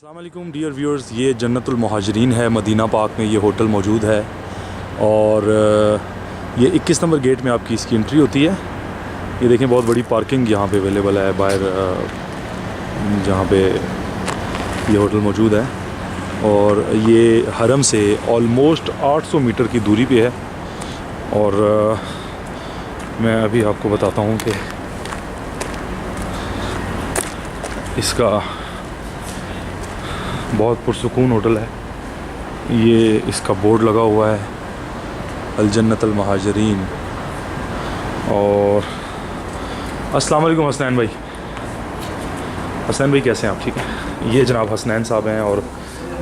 अस्सलाम वालेकुम dear viewers, ये जन्नतुल मुहाजिरीन है। मदीना पार्क में ये होटल मौजूद है और ये 21 नंबर गेट में आपकी इसकी एंट्री होती है। ये देखें, बहुत बड़ी पार्किंग यहाँ पे अवेलेबल है बाहर जहाँ पे ये होटल मौजूद है। और ये हरम से ऑलमोस्ट 800 मीटर की दूरी पे है। और मैं अभी आपको बताता हूँ कि इसका बहुत पुरसुकून होटल है। ये इसका बोर्ड लगा हुआ है अल जन्नतुल मुहाजिरीन। और अस्सलाम वालेकुम हसनैन भाई। हसनैन भाई कैसे हैं आप? ठीक है। ये जनाब हसनैन साहब हैं और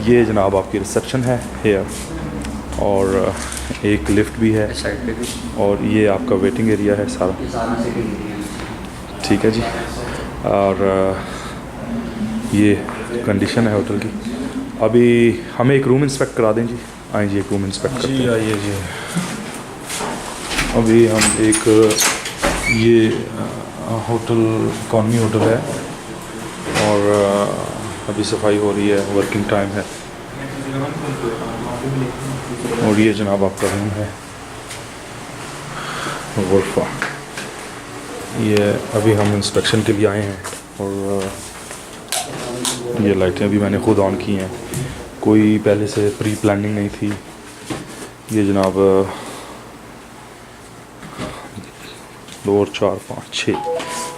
ये जनाब आपकी रिसेप्शन है हेयर, और एक लिफ्ट भी है और ये आपका वेटिंग एरिया है सारा। ठीक है जी। और ये कंडीशन है होटल की। अभी हमें एक रूम इंस्पेक्ट करा दें जी। आए जी, एक रूम इंस्पेक्ट करते हैं। आइए जी। अभी हम एक ये होटल इकॉनमी होटल है और अभी सफाई हो रही है, वर्किंग टाइम है। और ये जनाब आपका रूम है गुरफा। ये अभी हम इंस्पेक्शन के लिए आए हैं और ये लाइटें भी मैंने ख़ुद ऑन की हैं, कोई पहले से प्री प्लानिंग नहीं थी। ये जनाब 2 और 4 5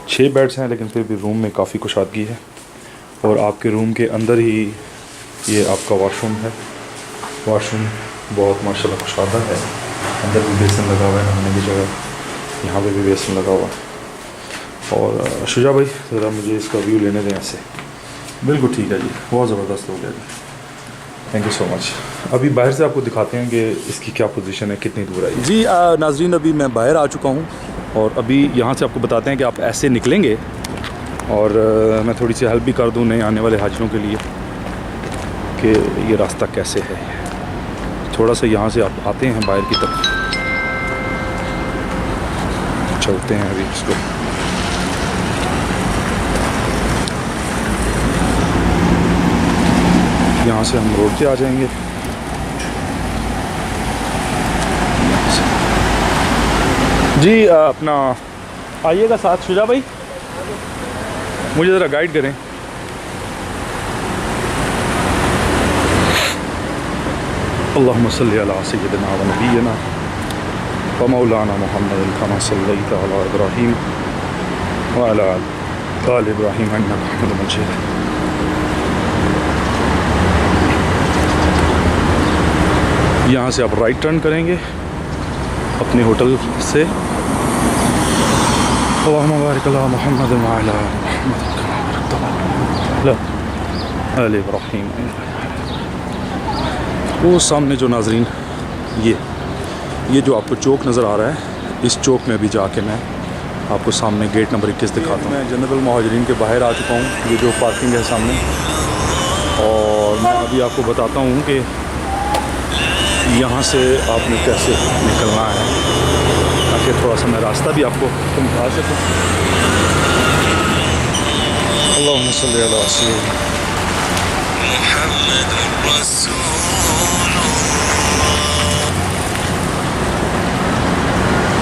6 बेड्स हैं, लेकिन फिर भी रूम में काफ़ी कुशादगी है। और आपके रूम के अंदर ही ये आपका वॉशरूम है। वॉशरूम बहुत माशाल्लाह कुशादा है। अंदर भी बेसन लगा हुआ है, नहाने की जगह, यहाँ पे भी बेसन लगा हुआ है। और शुजा भाई ज़रा मुझे इसका व्यू लेने दें ऐसे। बिल्कुल ठीक है जी, बहुत ज़बरदस्त हो गया जी, थैंक यू सो मच। अभी बाहर से आपको दिखाते हैं कि इसकी क्या पोजीशन है, कितनी दूर है जी। नाजरीन, अभी मैं बाहर आ चुका हूँ और अभी यहाँ से आपको बताते हैं कि आप ऐसे निकलेंगे और मैं थोड़ी सी हेल्प भी कर दूँ नए आने वाले हाजिरों के लिए कि ये रास्ता कैसे है। थोड़ा सा यहाँ से आप आते हैं बाहर की तरफ, चलते हैं अभी इसको। यहाँ से हम रोड पे आ जाएंगे। जी अपना आइएगा साथ शुजा भाई, मुझे ज़रा गाइड करें। अल्लाहुम्मा सल्ली अला सय्यिदिना व नबिय्यिना व मौलाना मुहम्मद कमा सल्लैता अला इब्राहीम व अला आलि इब्राहीम इन्नका हमीदुम मजीद। यहाँ से आप राइट टर्न करेंगे अपने होटल से। अल्लाहुम्मा बारिक अला मुहम्मद व अला आलि इब्राहीम। वो सामने जो नाजरीन ये जो आपको चौक नज़र आ रहा है, इस चौक में अभी जाके मैं आपको सामने गेट नंबर 21 दिखाता हूँ। मैं जन्नतुल मुहाजिरीन के बाहर आ चुका हूँ। ये जो पार्किंग है सामने, और मैं अभी आपको बताता हूँ कि यहाँ से आपने कैसे निकलना है, ताकि थोड़ा सा मैं रास्ता भी आपको समझा सकूँ। अल्लाहुम्मा सल्ली अला सय्यिदिना मुहम्मदुर रसूलुल्लाह।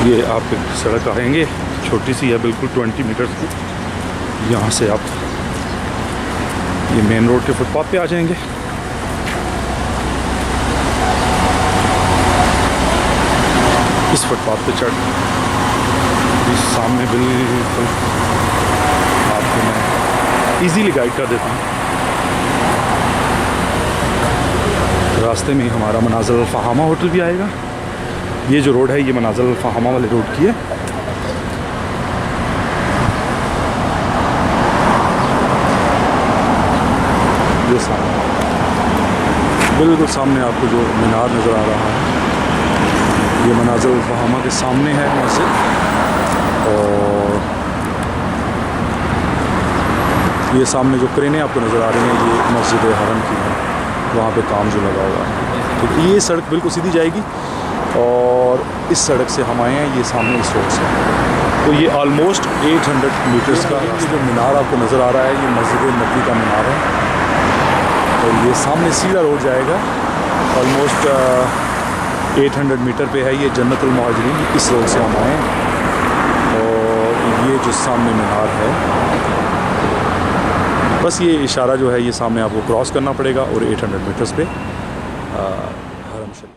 ये आप सड़क आएंगे, छोटी सी है बिल्कुल 20 मीटर की। यहाँ से आप ये मेन रोड के फुटपाथ पे आ जाएंगे। इस फुटपाथ पे चढ़ इस सामने बिल्कुल आपको मैं इजीली गाइड कर देता हूँ। रास्ते में हमारा मनाज़िल फ़हामा होटल भी आएगा। ये जो रोड है ये मनाज़िल फ़हामा वाले रोड की है। ये सामने बिल्कुल सामने आपको जो मीनार नज़र आ रहा है, ये मनाज़िल फ़हामा के सामने है मस्जिद। और ये सामने जो क्रेनें आपको नज़र आ रही हैं, ये मस्जिद हरम की है, वहाँ पे काम जो लगा हुआ है। तो ये सड़क बिल्कुल सीधी जाएगी और इस सड़क से हम आए हैं, ये सामने इस रोड से। तो ये ऑलमोस्ट 800 मीटर्स का जो मीनार आपको नज़र आ रहा है, ये मस्जिद नबी का मीनार है। और ये सामने सीधा रोड जाएगा, ऑलमोस्ट 800 मीटर पे है ये जन्नतुल मुहाजिरीन। इस रोड से हम आए और ये जो सामने मीनार है, बस ये इशारा जो है ये सामने आपको क्रॉस करना पड़ेगा और 800 मीटर्स पे हरम शरीफ।